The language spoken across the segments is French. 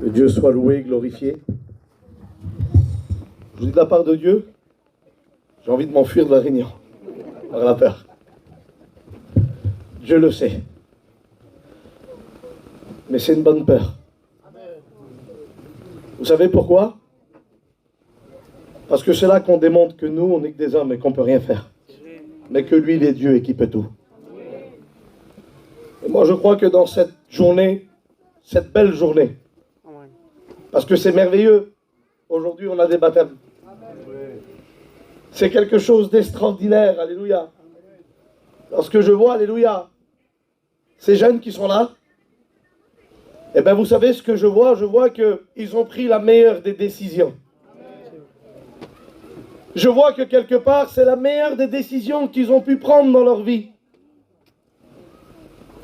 Que Dieu soit loué, glorifié. Je vous dis de la part de Dieu, j'ai envie de m'enfuir de la réunion, par la peur. Dieu le sait. Mais c'est une bonne peur. Vous savez pourquoi? Parce que c'est là qu'on démontre que nous, on n'est que des hommes et qu'on ne peut rien faire. Mais que lui, il est Dieu et qu'il peut tout. Et moi, je crois que dans cette journée, cette belle journée, parce que c'est merveilleux, aujourd'hui, on a des baptêmes. C'est quelque chose d'extraordinaire, alléluia. Lorsque je vois, alléluia, ces jeunes qui sont là, eh bien, vous savez ce que je vois? Je vois qu'ils ont pris la meilleure des décisions. Je vois que quelque part, c'est la meilleure des décisions qu'ils ont pu prendre dans leur vie.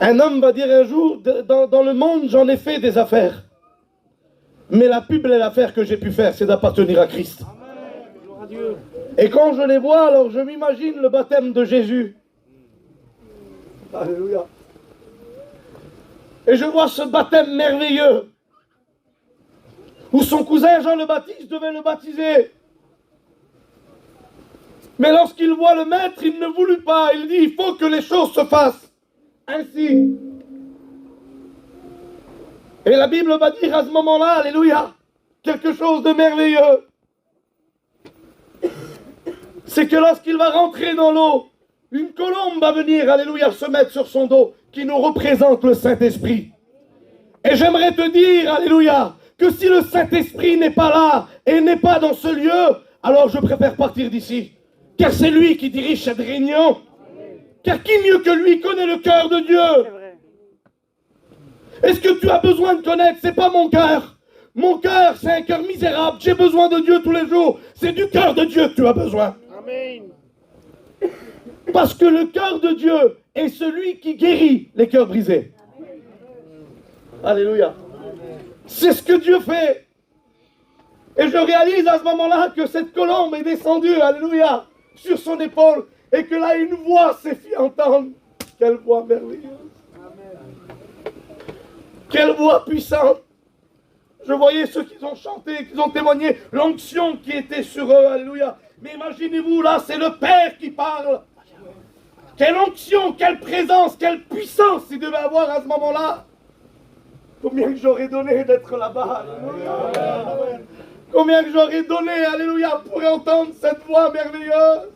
Un homme va dire un jour, dans le monde, j'en ai fait des affaires. Mais la plus belle affaire que j'ai pu faire, c'est d'appartenir à Christ. Et quand je les vois, alors je m'imagine le baptême de Jésus. Alléluia. Et je vois ce baptême merveilleux, où son cousin Jean le Baptiste devait le baptiser. Mais lorsqu'il voit le maître, il ne voulut pas. Il dit, il faut que les choses se fassent ainsi. Et la Bible va dire à ce moment-là, alléluia, quelque chose de merveilleux. C'est que lorsqu'il va rentrer dans l'eau, une colombe va venir, alléluia, se mettre sur son dos, qui nous représente le Saint-Esprit. Et j'aimerais te dire, alléluia, que si le Saint-Esprit n'est pas là et n'est pas dans ce lieu, alors je préfère partir d'ici. Car c'est lui qui dirige cette réunion. Car qui mieux que lui connaît le cœur de Dieu? Et ce que tu as besoin de connaître, c'est pas mon cœur. Mon cœur, c'est un cœur misérable. J'ai besoin de Dieu tous les jours. C'est du cœur de Dieu que tu as besoin. Amen. Parce que le cœur de Dieu est celui qui guérit les cœurs brisés. Alléluia. C'est ce que Dieu fait. Et je réalise à ce moment-là que cette colombe est descendue, alléluia, sur son épaule, et que là une voix s'est fait entendre. Quelle voix merveilleuse. Quelle voix puissante. Je voyais ceux qui ont chanté, qui ont témoigné, l'onction qui était sur eux, alléluia. Mais imaginez-vous, là, c'est le Père qui parle. Quelle onction, quelle présence, quelle puissance il devait avoir à ce moment-là. Combien que j'aurais donné d'être là-bas, alléluia. Combien que j'aurais donné, alléluia, pour entendre cette voix merveilleuse.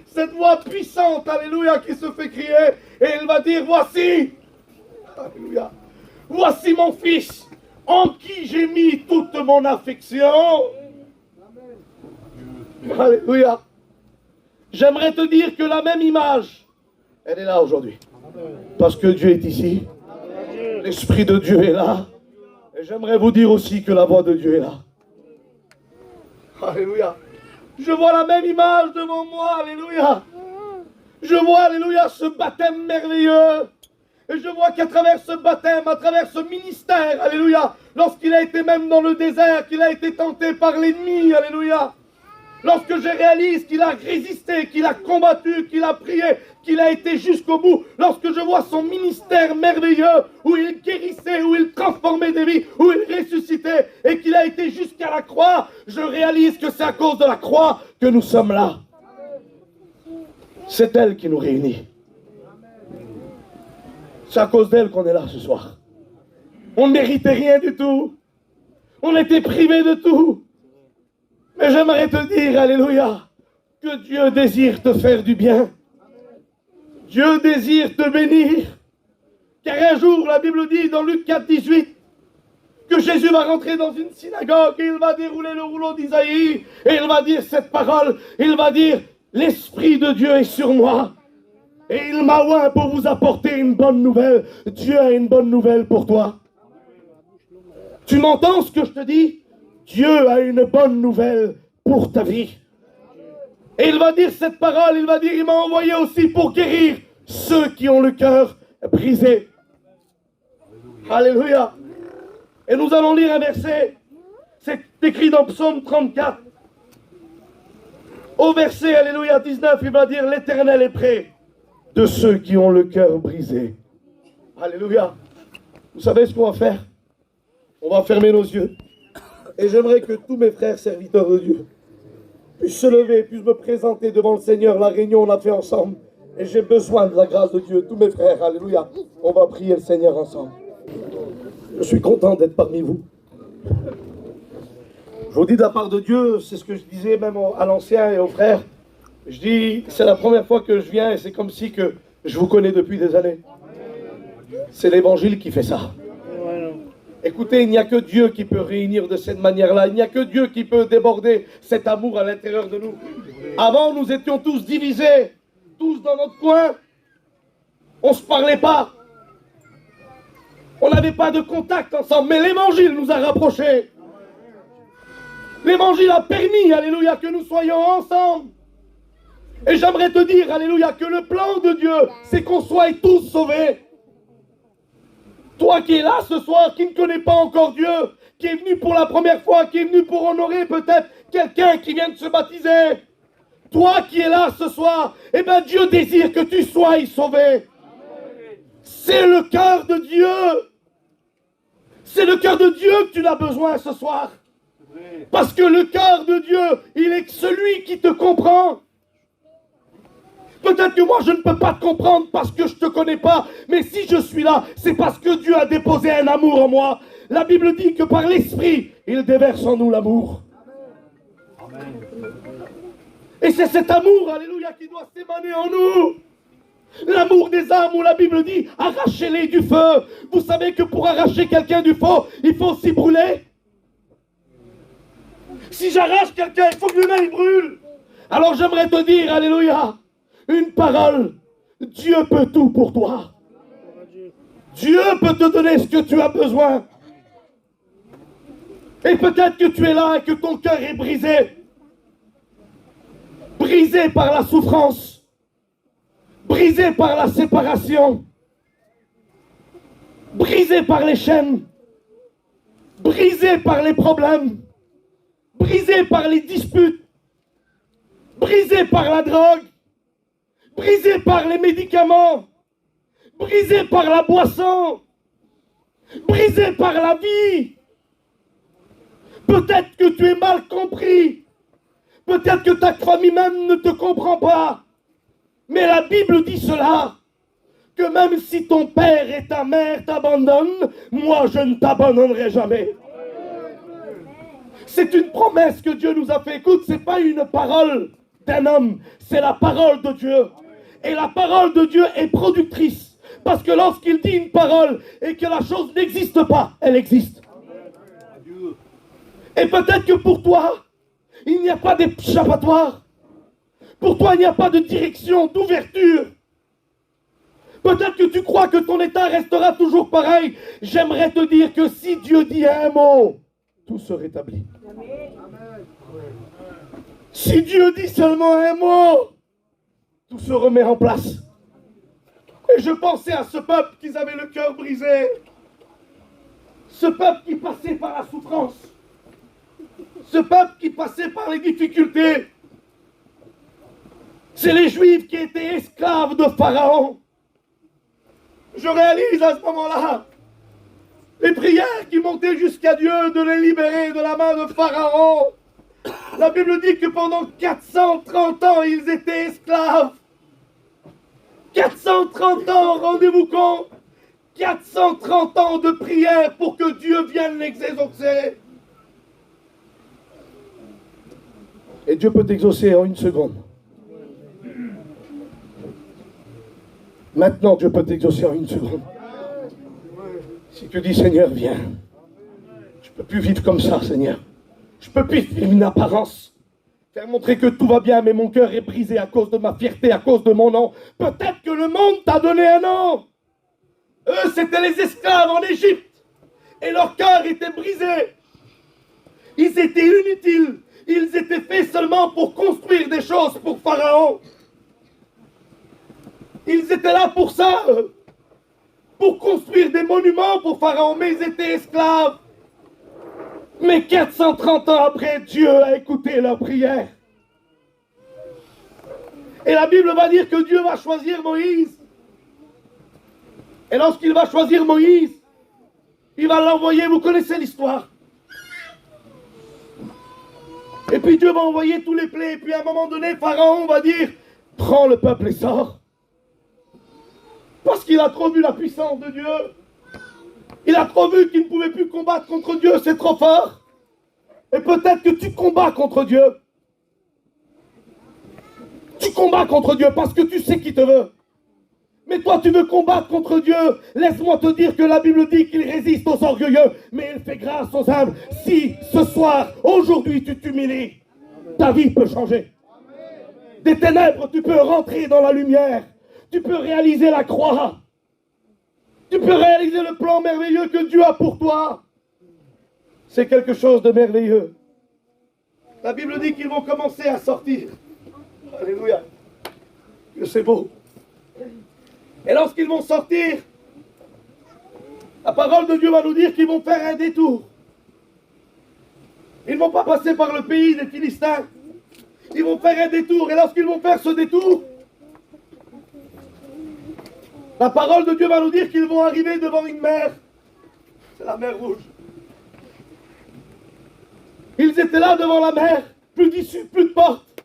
Cette voix puissante, alléluia, qui se fait crier. Et elle va dire, voici, alléluia, voici mon fils, en qui j'ai mis toute mon affection. Alléluia. J'aimerais te dire que la même image, elle est là aujourd'hui. Parce que Dieu est ici. L'Esprit de Dieu est là. Et j'aimerais vous dire aussi que la voix de Dieu est là. Alléluia. Je vois la même image devant moi. Alléluia. Je vois, alléluia, ce baptême merveilleux. Et je vois qu'à travers ce baptême, à travers ce ministère, alléluia, lorsqu'il a été même dans le désert, qu'il a été tenté par l'ennemi, alléluia. Lorsque je réalise qu'il a résisté, qu'il a combattu, qu'il a prié, qu'il a été jusqu'au bout, lorsque je vois son ministère merveilleux, où il guérissait, où il transformait des vies, où il ressuscitait, et qu'il a été jusqu'à la croix, je réalise que c'est à cause de la croix que nous sommes là. C'est elle qui nous réunit. C'est à cause d'elle qu'on est là ce soir. On ne méritait rien du tout. On était privés de tout. Mais j'aimerais te dire, alléluia, que Dieu désire te faire du bien. Dieu désire te bénir. Car un jour, la Bible dit dans Luc 4, 18, que Jésus va rentrer dans une synagogue et il va dérouler le rouleau d'Isaïe et il va dire cette parole, il va dire, l'Esprit de Dieu est sur moi et il m'a oint pour vous apporter une bonne nouvelle. Dieu a une bonne nouvelle pour toi. Tu m'entends ce que je te dis? Dieu a une bonne nouvelle pour ta vie. Et il va dire cette parole, il va dire, il m'a envoyé aussi pour guérir ceux qui ont le cœur brisé. Alléluia. Et nous allons lire un verset, c'est écrit dans Psaume 34. Au verset, alléluia, 19, il va dire, l'Éternel est près de ceux qui ont le cœur brisé. Alléluia. Vous savez ce qu'on va faire? On va fermer nos yeux. Et j'aimerais que tous mes frères serviteurs de Dieu puissent se lever, puissent me présenter devant le Seigneur. La réunion, on l'a fait ensemble. Et j'ai besoin de la grâce de Dieu. Tous mes frères, alléluia. On va prier le Seigneur ensemble. Je suis content d'être parmi vous. Je vous dis de la part de Dieu, c'est ce que je disais même à l'ancien et aux frères. Je dis, c'est la première fois que je viens et c'est comme si que je vous connais depuis des années. C'est l'évangile qui fait ça. Écoutez, il n'y a que Dieu qui peut réunir de cette manière-là. Il n'y a que Dieu qui peut déborder cet amour à l'intérieur de nous. Avant, nous étions tous divisés, tous dans notre coin. On ne se parlait pas. On n'avait pas de contact ensemble. Mais l'évangile nous a rapprochés. L'évangile a permis, alléluia, que nous soyons ensemble. Et j'aimerais te dire, alléluia, que le plan de Dieu, c'est qu'on soit tous sauvés. Toi qui es là ce soir, qui ne connais pas encore Dieu, qui est venu pour la première fois, qui est venu pour honorer peut-être quelqu'un qui vient de se baptiser. Toi qui es là ce soir, eh bien Dieu désire que tu sois sauvé. C'est le cœur de Dieu. C'est le cœur de Dieu que tu as besoin ce soir. Parce que le cœur de Dieu, il est celui qui te comprend. Peut-être que moi je ne peux pas te comprendre parce que je ne te connais pas, mais si je suis là, c'est parce que Dieu a déposé un amour en moi. La Bible dit que par l'Esprit, il déverse en nous l'amour. Et c'est cet amour, alléluia, qui doit s'émaner en nous. L'amour des âmes où la Bible dit, arrachez-les du feu. Vous savez que pour arracher quelqu'un du feu, il faut aussi brûler. Si j'arrache quelqu'un, il faut que lui-même il brûle. Alors j'aimerais te dire, alléluia, une parole. Dieu peut tout pour toi. Dieu peut te donner ce que tu as besoin. Et peut-être que tu es là et que ton cœur est brisé. Brisé par la souffrance. Brisé par la séparation. Brisé par les chaînes. Brisé par les problèmes. Brisé par les disputes. Brisé par la drogue. Brisé par les médicaments, brisé par la boisson, brisé par la vie. Peut-être que tu es mal compris, peut-être que ta famille même ne te comprend pas, mais la Bible dit cela, que même si ton père et ta mère t'abandonnent, moi je ne t'abandonnerai jamais. C'est une promesse que Dieu nous a fait. Écoute, ce n'est pas une parole d'un homme, c'est la parole de Dieu. Et la parole de Dieu est productrice. Parce que lorsqu'il dit une parole et que la chose n'existe pas, elle existe. Et peut-être que pour toi, il n'y a pas d'échappatoire. Pour toi, il n'y a pas de direction, d'ouverture. Peut-être que tu crois que ton état restera toujours pareil. J'aimerais te dire que si Dieu dit un mot, tout se rétablit. Si Dieu dit seulement un mot, tout se remet en place. Et je pensais à ce peuple qui avait le cœur brisé. Ce peuple qui passait par la souffrance. Ce peuple qui passait par les difficultés. C'est les Juifs qui étaient esclaves de Pharaon. Je réalise à ce moment-là les prières qui montaient jusqu'à Dieu de les libérer de la main de Pharaon. La Bible dit que pendant 430 ans, ils étaient esclaves. 430 ans, rendez-vous compte. 430 ans de prière pour que Dieu vienne les exaucer. Et Dieu peut t'exaucer en une seconde. Maintenant, Dieu peut t'exaucer en une seconde. Si tu dis, Seigneur, viens. Je ne peux plus vivre comme ça, Seigneur. Je ne peux plus vivre une apparence. Faire montrer que tout va bien, mais mon cœur est brisé à cause de ma fierté, à cause de mon nom. Peut-être que le monde t'a donné un nom. Eux, c'était les esclaves en Égypte. Et leur cœur était brisé. Ils étaient inutiles. Ils étaient faits seulement pour construire des choses pour Pharaon. Ils étaient là pour ça. Pour construire des monuments pour Pharaon. Mais ils étaient esclaves. Mais 430 ans après, Dieu a écouté leurs prières. Et la Bible va dire que Dieu va choisir Moïse. Et lorsqu'il va choisir Moïse, Il va l'envoyer, vous connaissez l'histoire. Et puis Dieu va envoyer tous les plaies. Et puis à un moment donné, Pharaon va dire, prends le peuple et sors. Parce qu'il a trop vu la puissance de Dieu. Il a trop vu qu'il ne pouvait plus combattre contre Dieu, c'est trop fort. Et peut-être que tu combats contre Dieu. Tu combats contre Dieu parce que tu sais qu'il te veut. Mais toi, tu veux combattre contre Dieu. Laisse-moi te dire que la Bible dit qu'il résiste aux orgueilleux, mais il fait grâce aux humbles. Si ce soir, aujourd'hui, tu t'humilies, ta vie peut changer. Des ténèbres, tu peux rentrer dans la lumière. Tu peux réaliser la croix. Tu peux réaliser le plan merveilleux que Dieu a pour toi. C'est quelque chose de merveilleux. La Bible dit qu'ils vont commencer à sortir. Alléluia. Que c'est beau. Et lorsqu'ils vont sortir, la parole de Dieu va nous dire qu'ils vont faire un détour. Ils ne vont pas passer par le pays des Philistins. Ils vont faire un détour. Et lorsqu'ils vont faire ce détour, la parole de Dieu va nous dire qu'ils vont arriver devant une mer. C'est la mer Rouge. Ils étaient là devant la mer. Plus d'issue, plus de porte.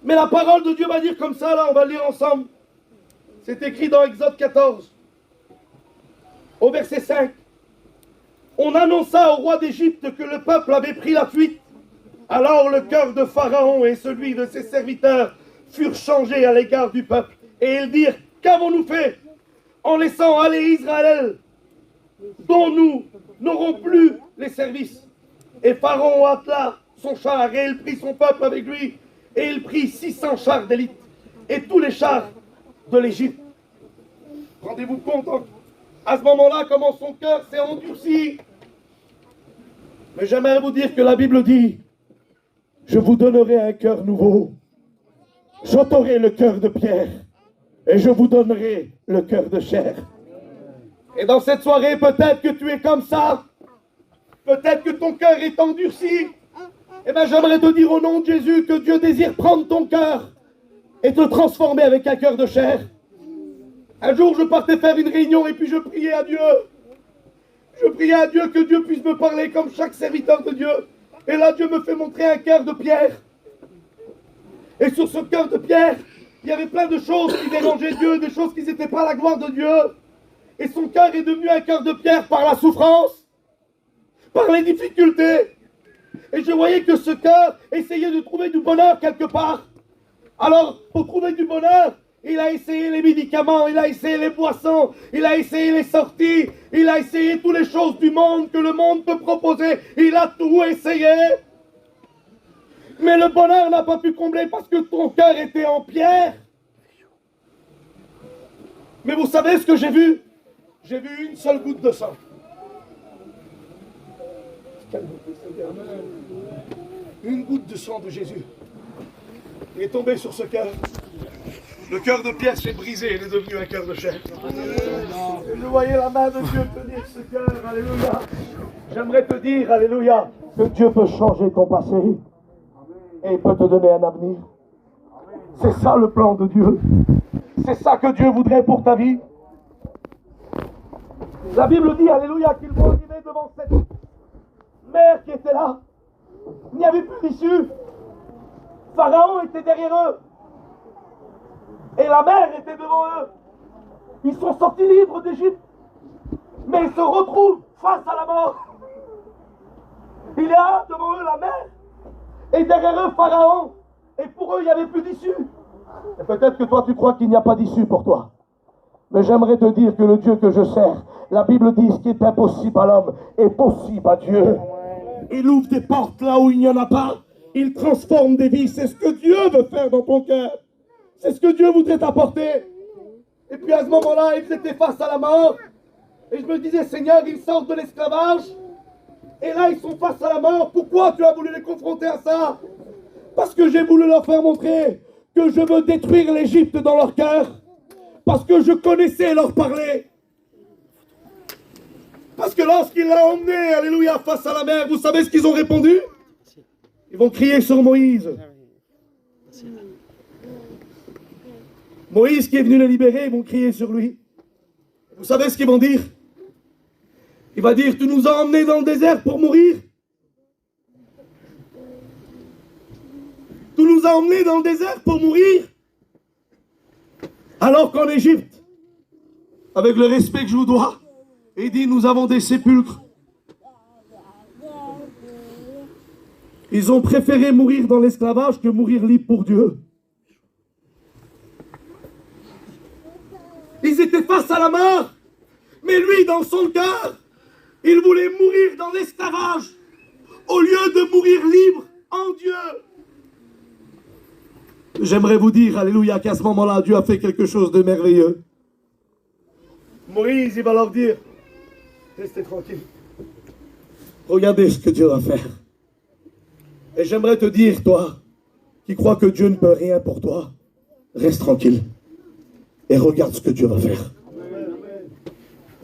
Mais la parole de Dieu va dire comme ça, là, on va lire ensemble. C'est écrit dans Exode 14, au verset 5. On annonça au roi d'Égypte que le peuple avait pris la fuite. Alors le cœur de Pharaon et celui de ses serviteurs furent changés à l'égard du peuple. Et ils dirent, qu'avons-nous fait en laissant aller Israël, dont nous n'aurons plus les services? Et Pharaon attela son char et il prit son peuple avec lui. Et il prit 600 chars d'élite et tous les chars de l'Égypte. Rendez-vous compte, à ce moment-là, comment son cœur s'est endurci. Mais j'aimerais vous dire que la Bible dit, je vous donnerai un cœur nouveau. J'ôterai le cœur de pierre et je vous donnerai le cœur de chair. Et dans cette soirée, peut-être que tu es comme ça. Peut-être que ton cœur est endurci. Eh bien, j'aimerais te dire au nom de Jésus que Dieu désire prendre ton cœur et te transformer avec un cœur de chair. Un jour, je partais faire une réunion et puis je priais à Dieu. Je priais à Dieu que Dieu puisse me parler comme chaque serviteur de Dieu. Et là, Dieu me fait montrer un cœur de pierre. Et sur ce cœur de pierre, il y avait plein de choses qui dérangeaient Dieu, des choses qui n'étaient pas la gloire de Dieu. Et son cœur est devenu un cœur de pierre par la souffrance, par les difficultés. Et je voyais que ce cœur essayait de trouver du bonheur quelque part. Alors, pour trouver du bonheur, il a essayé les médicaments, il a essayé les boissons, il a essayé les sorties, il a essayé toutes les choses du monde que le monde peut proposer. Il a tout essayé. Mais le bonheur n'a pas pu combler parce que ton cœur était en pierre. Mais vous savez ce que j'ai vu? J'ai vu une seule goutte de sang. Une goutte de sang de Jésus est tombée sur ce cœur. Le cœur de pierre s'est brisé, il est devenu un cœur de chair. Et je voyais la main de Dieu tenir ce cœur, alléluia. J'aimerais te dire, alléluia, que Dieu peut changer ton passé et il peut te donner un avenir. C'est ça le plan de Dieu. C'est ça que Dieu voudrait pour ta vie. La Bible dit, alléluia, qu'ils vont arriver devant cette mer qui était là. Il n'y avait plus d'issue. Pharaon était derrière eux. Et la mer était devant eux. Ils sont sortis libres d'Égypte. Mais ils se retrouvent face à la mort. Il y a devant eux la mer. Et derrière eux Pharaon. Et pour eux, il n'y avait plus d'issue. Et peut-être que toi, tu crois qu'il n'y a pas d'issue pour toi. Mais j'aimerais te dire que le Dieu que je sers, la Bible dit, ce qui est impossible à l'homme est possible à Dieu. Il ouvre des portes là où il n'y en a pas. Il transforme des vies. C'est ce que Dieu veut faire dans ton cœur. C'est ce que Dieu voudrait t'apporter. Et puis à ce moment-là, ils étaient face à la mort. Et je me disais, Seigneur, ils sortent de l'esclavage. Et là, ils sont face à la mort. Pourquoi tu as voulu les confronter à ça? Parce que j'ai voulu leur faire montrer que je veux détruire l'Égypte dans leur cœur. Parce que je connaissais leur parler. Parce que lorsqu'il l'a emmené, alléluia, face à la mer, vous savez ce qu'ils ont répondu? Ils vont crier sur Moïse. Moïse qui est venu les libérer, ils vont crier sur lui. Vous savez ce qu'ils vont dire? Il va dire, tu nous as emmenés dans le désert pour mourir. Tu nous as emmenés dans le désert pour mourir. Alors qu'en Égypte, avec le respect que je vous dois, il dit, nous avons des sépulcres. Ils ont préféré mourir dans l'esclavage que mourir libre pour Dieu. Ils étaient face à la mort, mais lui, dans son cœur, il voulait mourir dans l'esclavage au lieu de mourir libre en Dieu. J'aimerais vous dire, alléluia, qu'à ce moment-là, Dieu a fait quelque chose de merveilleux. Moïse, il va leur dire, restez tranquille. Regardez ce que Dieu va faire. Et j'aimerais te dire, toi, qui crois que Dieu ne peut rien pour toi, reste tranquille. Et regarde ce que Dieu va faire.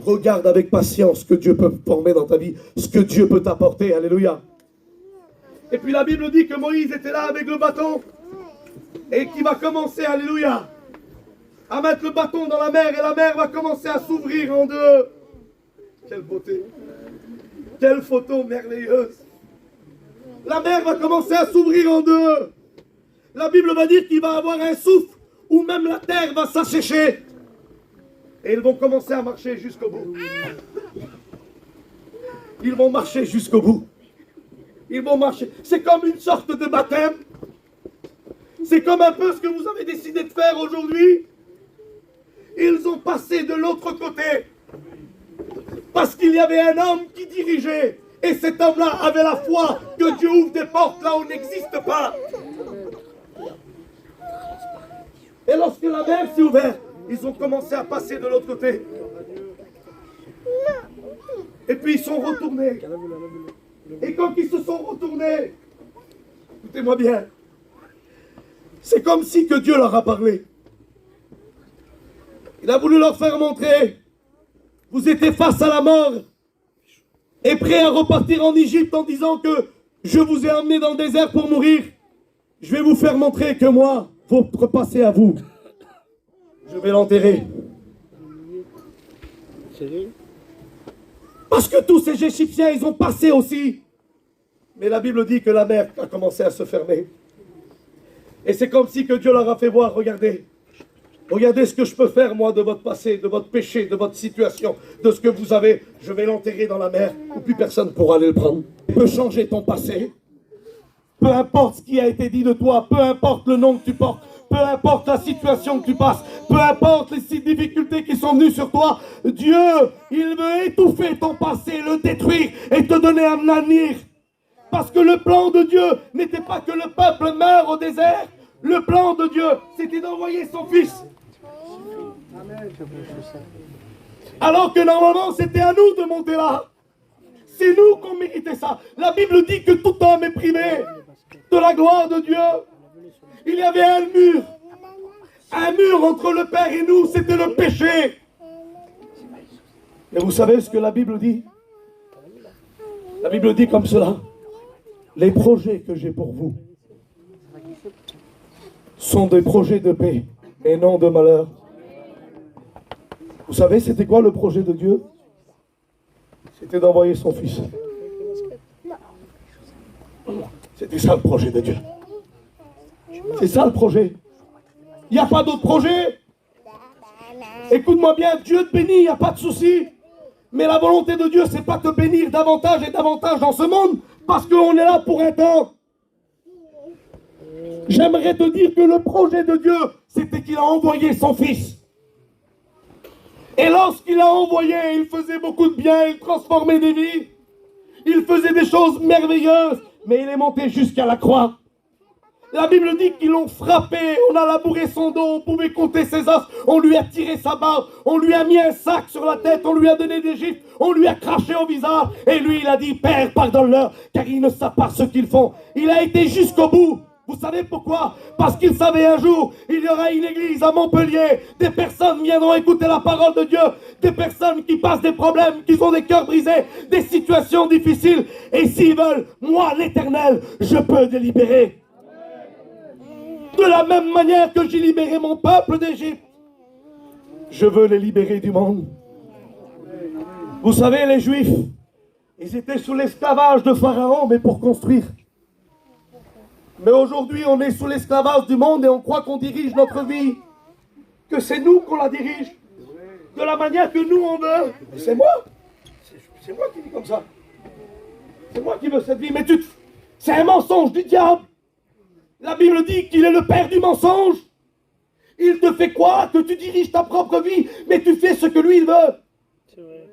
Regarde avec patience ce que Dieu peut former dans ta vie, ce que Dieu peut t'apporter, alléluia. Et puis la Bible dit que Moïse était là avec le bâton, et qu'il va commencer, alléluia, à mettre le bâton dans la mer, et la mer va commencer à s'ouvrir en deux. Quelle beauté! Quelle photo merveilleuse! La mer va commencer à s'ouvrir en deux. La Bible va dire qu'il va avoir un souffle où même la terre va s'assécher. Et ils vont commencer à marcher jusqu'au bout. Ils vont marcher jusqu'au bout. Ils vont marcher. C'est comme une sorte de baptême. C'est comme un peu ce que vous avez décidé de faire aujourd'hui. Ils ont passé de l'autre côté. Parce qu'il y avait un homme qui dirigeait. Et cet homme-là avait la foi que Dieu ouvre des portes là où n'existe pas. Et lorsque la mer s'est ouverte, ils ont commencé à passer de l'autre côté. Et puis ils sont retournés. Et quand ils se sont retournés, écoutez-moi bien, c'est comme si que Dieu leur a parlé. Il a voulu leur faire montrer, vous étiez face à la mort et prêt à repartir en Égypte en disant que je vous ai emmené dans le désert pour mourir. Je vais vous faire montrer que moi, votre passé à vous, je vais l'enterrer. Parce que tous ces Égyptiens, ils ont passé aussi. Mais la Bible dit que la mer a commencé à se fermer. Et c'est comme si que Dieu leur a fait voir, regardez. Regardez ce que je peux faire, moi, de votre passé, de votre péché, de votre situation, de ce que vous avez. Je vais l'enterrer dans la mer, où plus personne ne pourra aller le prendre. Tu peux changer ton passé. Peu importe ce qui a été dit de toi, peu importe le nom que tu portes, peu importe la situation que tu passes, peu importe les difficultés qui sont venues sur toi, Dieu, il veut étouffer ton passé, le détruire et te donner un avenir. Parce que le plan de Dieu n'était pas que le peuple meure au désert. Le plan de Dieu, c'était d'envoyer son fils. Alors que normalement, c'était à nous de monter là. C'est nous qu'on méritait ça. La Bible dit que tout homme est privé de la gloire de Dieu. Il y avait un mur. Un mur entre le Père et nous, c'était le péché. Mais vous savez ce que la Bible dit? La Bible dit comme cela. Les projets que j'ai pour vous sont des projets de paix et non de malheur. Vous savez, c'était quoi le projet de Dieu? C'était d'envoyer son fils. C'était ça le projet de Dieu. C'est ça le projet. Il n'y a pas d'autre projet. Écoute-moi bien, Dieu te bénit, il n'y a pas de souci. Mais la volonté de Dieu, c'est pas te bénir davantage et davantage dans ce monde, parce qu'on est là pour un temps. J'aimerais te dire que le projet de Dieu, c'était qu'il a envoyé son fils. Et lorsqu'il a envoyé, il faisait beaucoup de bien, il transformait des vies. Il faisait des choses merveilleuses, mais il est monté jusqu'à la croix. La Bible dit qu'ils l'ont frappé, on a labouré son dos, on pouvait compter ses os, on lui a tiré sa barbe, on lui a mis un sac sur la tête, on lui a donné des gifles, on lui a craché au visage. Et lui, il a dit, Père, pardonne-leur, car ils ne savent pas ce qu'ils font. Il a été jusqu'au bout. Vous savez pourquoi? Parce qu'il savait un jour, il y aura une église à Montpellier, des personnes viendront écouter la parole de Dieu, des personnes qui passent des problèmes, qui ont des cœurs brisés, des situations difficiles. Et s'ils veulent, moi, l'Éternel, je peux les libérer. De la même manière que j'ai libéré mon peuple d'Égypte, je veux les libérer du monde. Vous savez, les Juifs, ils étaient sous l'esclavage de Pharaon, mais pour construire. Mais aujourd'hui, on est sous l'esclavage du monde et on croit qu'on dirige notre vie, que c'est nous qu'on la dirige, de la manière que nous on veut. Mais c'est moi. C'est moi qui dis comme ça. C'est moi qui veux cette vie. Mais c'est un mensonge du diable. La Bible dit qu'il est le père du mensonge. Il te fait croire que tu diriges ta propre vie, mais tu fais ce que lui il veut. C'est vrai.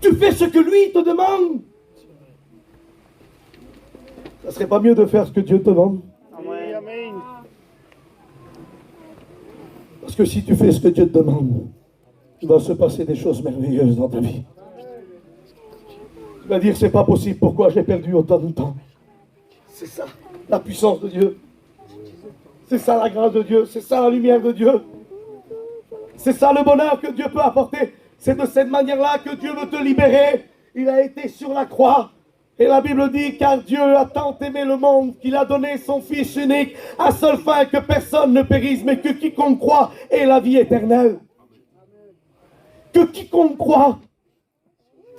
Tu fais ce que lui te demande. Ça serait pas mieux de faire ce que Dieu te demande? Amen. Parce que si tu fais ce que Dieu te demande, il va se passer des choses merveilleuses dans ta vie. Tu vas dire, c'est pas possible, pourquoi j'ai perdu autant de temps? C'est ça, la puissance de Dieu. C'est ça la grâce de Dieu, c'est ça la lumière de Dieu. C'est ça le bonheur que Dieu peut apporter. C'est de cette manière-là que Dieu veut te libérer. Il a été sur la croix. Et la Bible dit, car Dieu a tant aimé le monde qu'il a donné son Fils unique, à seule fin que personne ne périsse, mais que quiconque croit ait la vie éternelle. Que quiconque croit.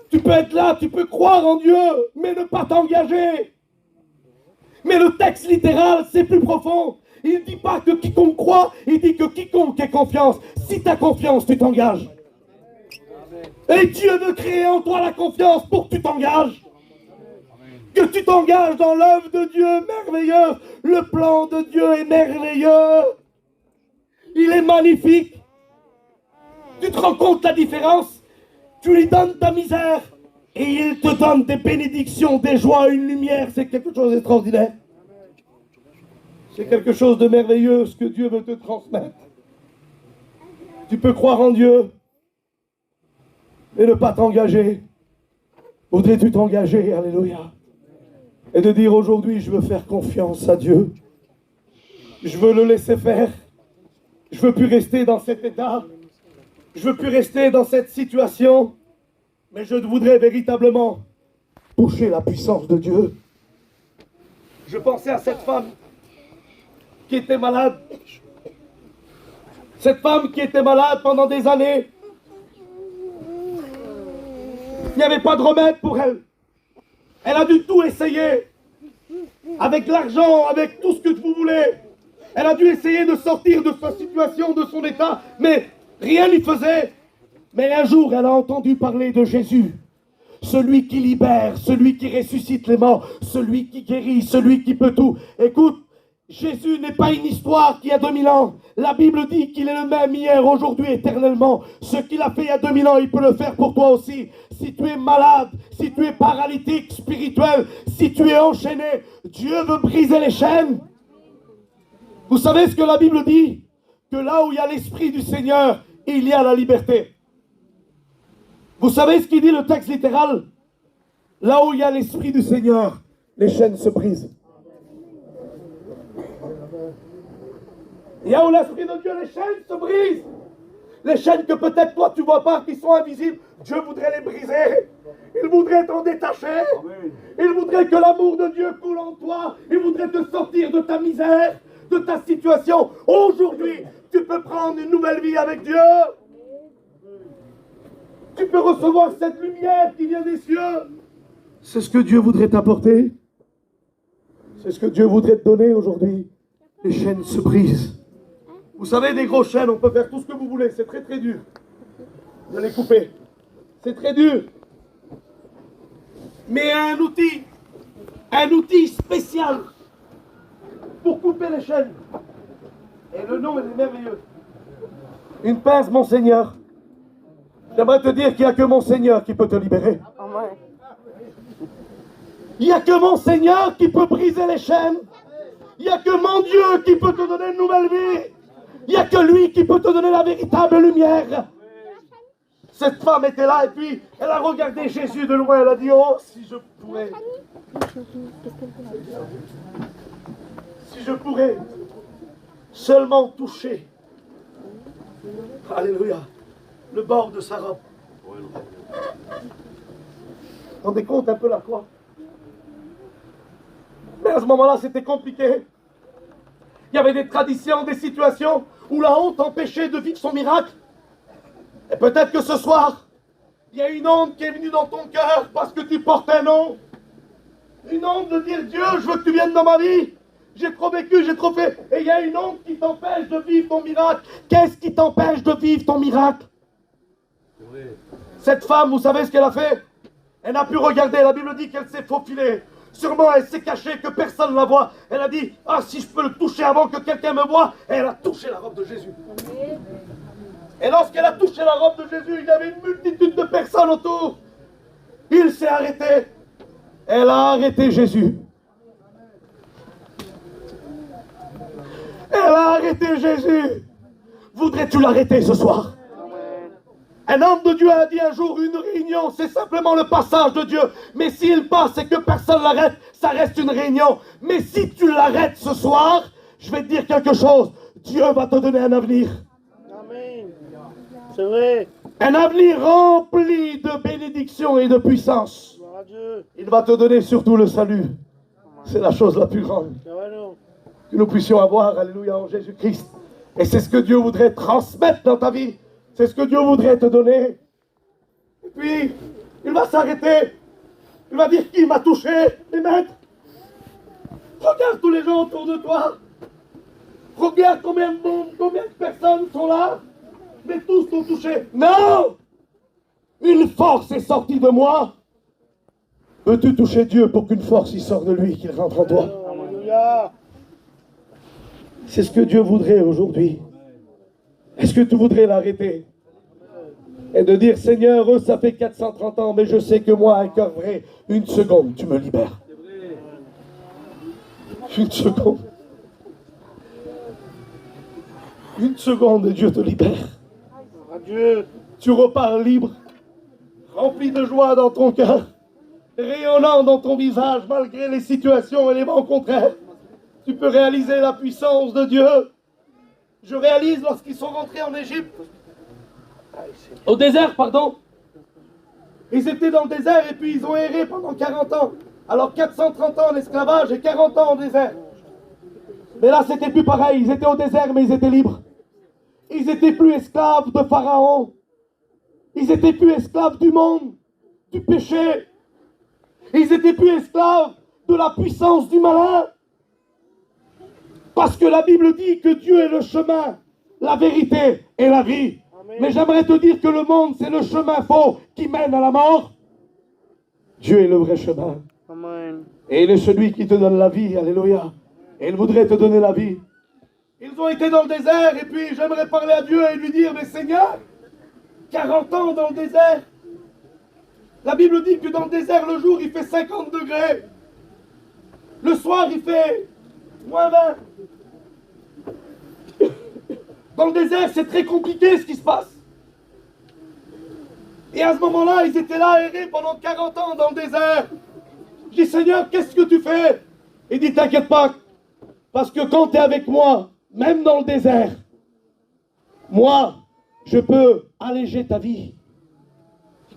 Tu peux être là, tu peux croire en Dieu, mais ne pas t'engager. Mais le texte littéral, c'est plus profond. Il ne dit pas que quiconque croit, il dit que quiconque ait confiance. Si tu as confiance, tu t'engages. Et Dieu veut créer en toi la confiance pour que tu t'engages. Que tu t'engages dans l'œuvre de Dieu merveilleuse. Le plan de Dieu est merveilleux. Il est magnifique. Tu te rends compte la différence? Tu lui donnes ta misère et il te donne des bénédictions, des joies, une lumière. C'est quelque chose d'extraordinaire. C'est quelque chose de merveilleux ce que Dieu veut te transmettre. Tu peux croire en Dieu et ne pas t'engager. Voudrais-tu t'engager, alléluia, et de dire aujourd'hui, je veux faire confiance à Dieu. Je veux le laisser faire. Je veux plus rester dans cet état. Je veux plus rester dans cette situation. Mais je voudrais véritablement toucher la puissance de Dieu. Je pensais à cette femme qui était malade. Cette femme qui était malade pendant des années. Il n'y avait pas de remède pour elle. Elle a dû tout essayer. Avec l'argent, avec tout ce que vous voulez. Elle a dû essayer de sortir de sa situation, de son état. Mais rien n'y faisait. Mais un jour, elle a entendu parler de Jésus. Celui qui libère, celui qui ressuscite les morts, celui qui guérit, celui qui peut tout. Écoute, Jésus n'est pas une histoire qui a 2000 ans. La Bible dit qu'il est le même hier, aujourd'hui, éternellement. Ce qu'il a fait il y a 2000 ans, il peut le faire pour toi aussi. Si tu es malade, si tu es paralytique spirituel, si tu es enchaîné, Dieu veut briser les chaînes. Vous savez ce que la Bible dit? Que là où il y a l'Esprit du Seigneur, il y a la liberté. Vous savez ce qu'il dit le texte littéral? Là où il y a l'Esprit du Seigneur, les chaînes se brisent. Il y a où l'Esprit de Dieu, les chaînes se brisent. Les chaînes que peut-être toi tu ne vois pas, qui sont invisibles, Dieu voudrait les briser. Il voudrait t'en détacher. Il voudrait que l'amour de Dieu coule en toi. Il voudrait te sortir de ta misère, de ta situation. Aujourd'hui, tu peux prendre une nouvelle vie avec Dieu. Tu peux recevoir cette lumière qui vient des cieux. C'est ce que Dieu voudrait t'apporter. C'est ce que Dieu voudrait te donner aujourd'hui. Les chaînes se brisent. Vous savez, des grosses chaînes, on peut faire tout ce que vous voulez. C'est très très dur de les couper. C'est très dur. Mais un outil spécial pour couper les chaînes. Et le nom est merveilleux. Une pince, mon Seigneur. J'aimerais te dire qu'il n'y a que mon Seigneur qui peut te libérer. Il n'y a que mon Seigneur qui peut briser les chaînes. Il n'y a que mon Dieu qui peut te donner une nouvelle vie. Il n'y a que lui qui peut te donner la véritable lumière. Cette femme était là et puis elle a regardé Jésus de loin. Elle a dit, oh, si je pourrais. Si je pourrais seulement toucher. Alléluia. Le bord de sa robe. Vous vous rendez compte un peu la croix? Mais à ce moment-là, c'était compliqué. Il y avait des traditions, des situations où la honte empêchait de vivre son miracle. Et peut-être que ce soir, il y a une onde qui est venue dans ton cœur parce que tu portes un nom. Une onde de dire Dieu, je veux que tu viennes dans ma vie. J'ai trop vécu, j'ai trop fait. Et il y a une onde qui t'empêche de vivre ton miracle. Qu'est-ce qui t'empêche de vivre ton miracle? Cette femme, vous savez ce qu'elle a fait? Elle n'a pu regarder. La Bible dit qu'elle s'est faufilée. Sûrement, elle s'est cachée, que personne ne la voit. Elle a dit, ah, si je peux le toucher avant que quelqu'un me voie. Et elle a touché la robe de Jésus. Et lorsqu'elle a touché la robe de Jésus, il y avait une multitude de personnes autour. Il s'est arrêté. Elle a arrêté Jésus. Elle a arrêté Jésus. Voudrais-tu l'arrêter ce soir? Un homme de Dieu a dit un jour, une réunion, c'est simplement le passage de Dieu. Mais s'il passe et que personne l'arrête, ça reste une réunion. Mais si tu l'arrêtes ce soir, je vais te dire quelque chose. Dieu va te donner un avenir. Amen. C'est vrai. Un avenir rempli de bénédictions et de puissance. Gloire à Dieu. Il va te donner surtout le salut. C'est la chose la plus grande que nous puissions avoir, alléluia, en Jésus-Christ. Et c'est ce que Dieu voudrait transmettre dans ta vie. C'est ce que Dieu voudrait te donner. Et puis, il va s'arrêter. Il va dire, qui m'a touché? Les maîtres. Regarde tous les gens autour de toi. Regarde combien de monde, combien de personnes sont là. Mais tous t'ont touché. Non! Une force est sortie de moi. Veux-tu toucher Dieu pour qu'une force y sorte de lui, qu'il rentre en toi? Alléluia. C'est ce que Dieu voudrait aujourd'hui. Est-ce que tu voudrais l'arrêter? Et de dire, Seigneur, ça fait 430 ans, mais je sais que moi, un cœur vrai, une seconde, tu me libères. Une seconde. Une seconde et Dieu te libère. Adieu. Tu repars libre, rempli de joie dans ton cœur, rayonnant dans ton visage malgré les situations et les vents contraires. Tu peux réaliser la puissance de Dieu. Je réalise lorsqu'ils sont rentrés en Égypte, au désert, pardon. Ils étaient dans le désert et puis ils ont erré pendant 40 ans. Alors 430 ans en esclavage et 40 ans en désert. Mais là, c'était plus pareil. Ils étaient au désert, mais ils étaient libres. Ils étaient plus esclaves de Pharaon. Ils étaient plus esclaves du monde, du péché. Ils étaient plus esclaves de la puissance du malin. Parce que la Bible dit que Dieu est le chemin, la vérité et la vie. Amen. Mais j'aimerais te dire que le monde, c'est le chemin faux qui mène à la mort. Dieu est le vrai chemin. Amen. Et il est celui qui te donne la vie. Alléluia. Et il voudrait te donner la vie. Ils ont été dans le désert et puis j'aimerais parler à Dieu et lui dire, mais Seigneur, 40 ans dans le désert. La Bible dit que dans le désert, le jour, il fait 50 degrés. Le soir, il fait moins 20. Dans le désert, c'est très compliqué ce qui se passe. Et à ce moment-là, ils étaient là, errés pendant 40 ans dans le désert. Je dis, Seigneur, qu'est-ce que tu fais? Il dit, t'inquiète pas, parce que quand tu es avec moi, même dans le désert, moi, je peux alléger ta vie.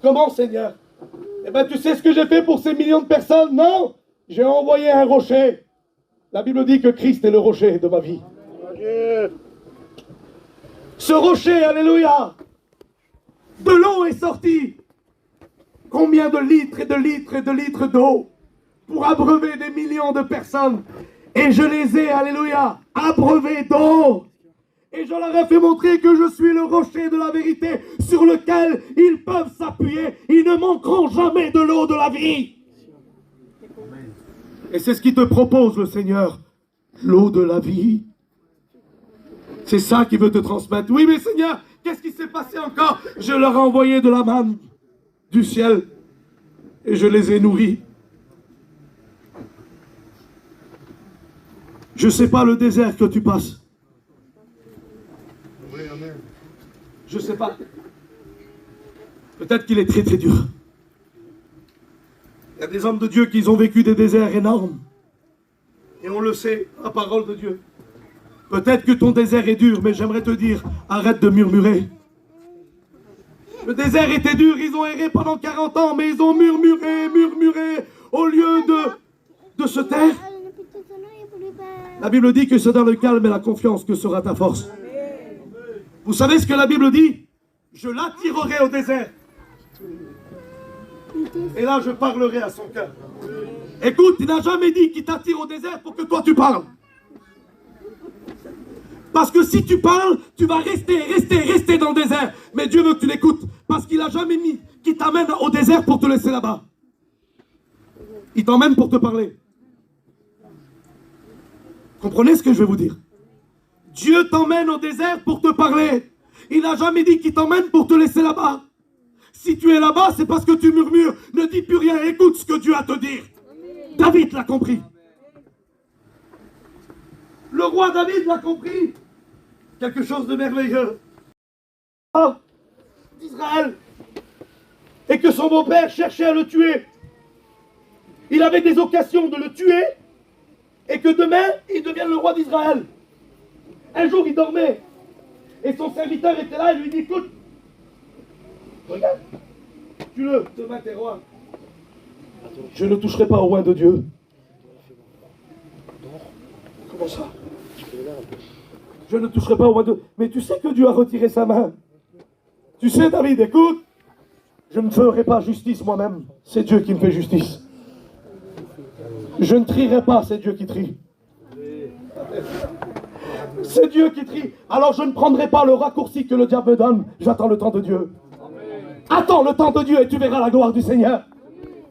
Comment, Seigneur? Eh bien, tu sais ce que j'ai fait pour ces millions de personnes? Non, j'ai envoyé un rocher. La Bible dit que Christ est le rocher de ma vie. Adieu. Ce rocher, alléluia, de l'eau est sortie. Combien de litres et de litres et de litres d'eau pour abreuver des millions de personnes. Et je les ai, alléluia, abreuvés d'eau. Et je leur ai fait montrer que je suis le rocher de la vérité sur lequel ils peuvent s'appuyer. Ils ne manqueront jamais de l'eau de la vie. Et c'est ce qu'il te propose, le Seigneur. L'eau de la vie. C'est ça qu'il veut te transmettre. Oui, mais Seigneur, qu'est-ce qui s'est passé encore? Je leur ai envoyé de la manne du ciel. Et je les ai nourris. Je ne sais pas le désert que tu passes. Je ne sais pas. Peut-être qu'il est très très dur. Il y a des hommes de Dieu qui ont vécu des déserts énormes. Et on le sait, la parole de Dieu. Peut-être que ton désert est dur, mais j'aimerais te dire, arrête de murmurer. Le désert était dur, ils ont erré pendant 40 ans, mais ils ont murmuré, au lieu de se taire. La Bible dit que c'est dans le calme et la confiance que sera ta force. Vous savez ce que la Bible dit? je l'attirerai au désert. Et là, je parlerai à son cœur. Écoute, il n'a jamais dit qu'il t'attire au désert pour que toi tu parles. Parce que si tu parles, tu vas rester dans le désert. Mais Dieu veut que tu l'écoutes. Parce qu'il n'a jamais mis qu'il t'amène au désert pour te laisser là-bas. Il t'emmène pour te parler. Comprenez ce que je vais vous dire? Dieu t'emmène au désert pour te parler. Il n'a jamais dit qu'il t'emmène pour te laisser là-bas. Si tu es là-bas, c'est parce que tu murmures. Ne dis plus rien, écoute ce que Dieu a à te dire. David l'a compris. Le roi David l'a compris. Quelque chose de merveilleux. D'Israël. Et que son beau-père cherchait à le tuer. Il avait des occasions de le tuer. Et que demain, il devienne le roi d'Israël. Un jour, il dormait. Et son serviteur était là et lui dit, écoute, regarde, tue-le, demain t'es roi. Je ne toucherai pas au roi de Dieu. Comment ça? Je ne toucherai pas au roi de Dieu. Mais tu sais que Dieu a retiré sa main. Tu sais, David, écoute, je ne ferai pas justice moi-même. C'est Dieu qui me fait justice. Je ne trierai pas, c'est Dieu qui trie. C'est Dieu qui trie. Alors je ne prendrai pas le raccourci que le diable me donne. J'attends le temps de Dieu. Attends le temps de Dieu et tu verras la gloire du Seigneur.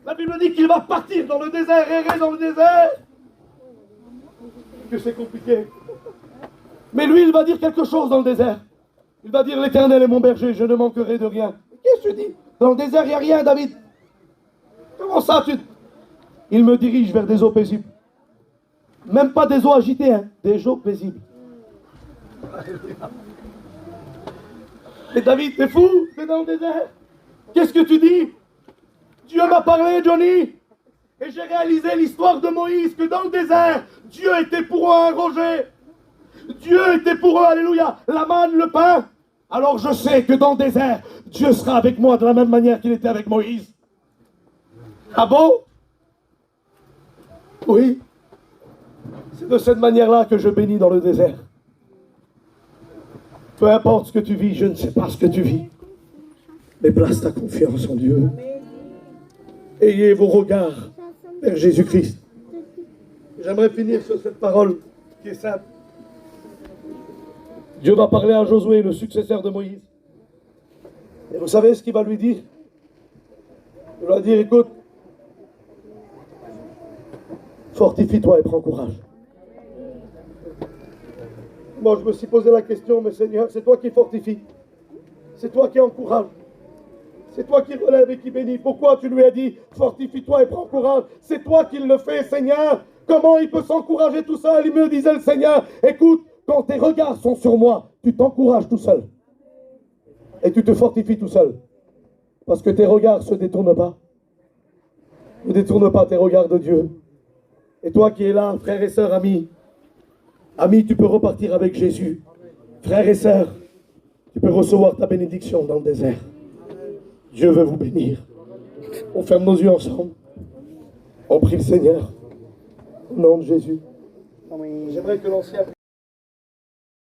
La Bible dit qu'il va partir dans le désert, errer dans le désert. Que c'est compliqué. Mais lui, il va dire quelque chose dans le désert. Il va dire, l'Éternel est mon berger, je ne manquerai de rien. Qu'est-ce que tu dis? Dans le désert, il n'y a rien, David. Comment ça, tu... Il me dirige vers des eaux paisibles. Même pas des eaux agitées, hein, des eaux paisibles. Et David, t'es fou? T'es dans le désert? Qu'est-ce que tu dis? Dieu m'a parlé, Johnny. Et j'ai réalisé l'histoire de Moïse, que dans le désert, Dieu était pour eux un rocher. Dieu était pour eux, alléluia, la manne, le pain. Alors je sais que dans le désert, Dieu sera avec moi de la même manière qu'il était avec Moïse. Ah bon? Oui. C'est de cette manière-là que je bénis dans le désert. Peu importe ce que tu vis, je ne sais pas ce que tu vis. Mais place ta confiance en Dieu. Ayez vos regards vers Jésus-Christ. J'aimerais finir sur cette parole qui est simple. Dieu va parler à Josué, le successeur de Moïse. Et vous savez ce qu'il va lui dire? Il va dire, écoute, fortifie-toi et prends courage. Moi, je me suis posé la question, mais Seigneur, c'est toi qui fortifie. C'est toi qui encourage. C'est toi qui relève et qui bénit. Pourquoi tu lui as dit, fortifie-toi et prends courage? C'est toi qui le fais, Seigneur. Comment il peut s'encourager tout seul? Il me disait le Seigneur, écoute, quand tes regards sont sur moi, tu t'encourages tout seul. Et tu te fortifies tout seul. Parce que tes regards ne se détournent pas. Ne détourne pas tes regards de Dieu. Et toi qui es là, frères et sœurs, amis, amis, tu peux repartir avec Jésus. Frères et sœurs, tu peux recevoir ta bénédiction dans le désert. Dieu veut vous bénir. On ferme nos yeux ensemble. On prie le Seigneur. Au nom de Jésus. J'aimerais que l'ancien...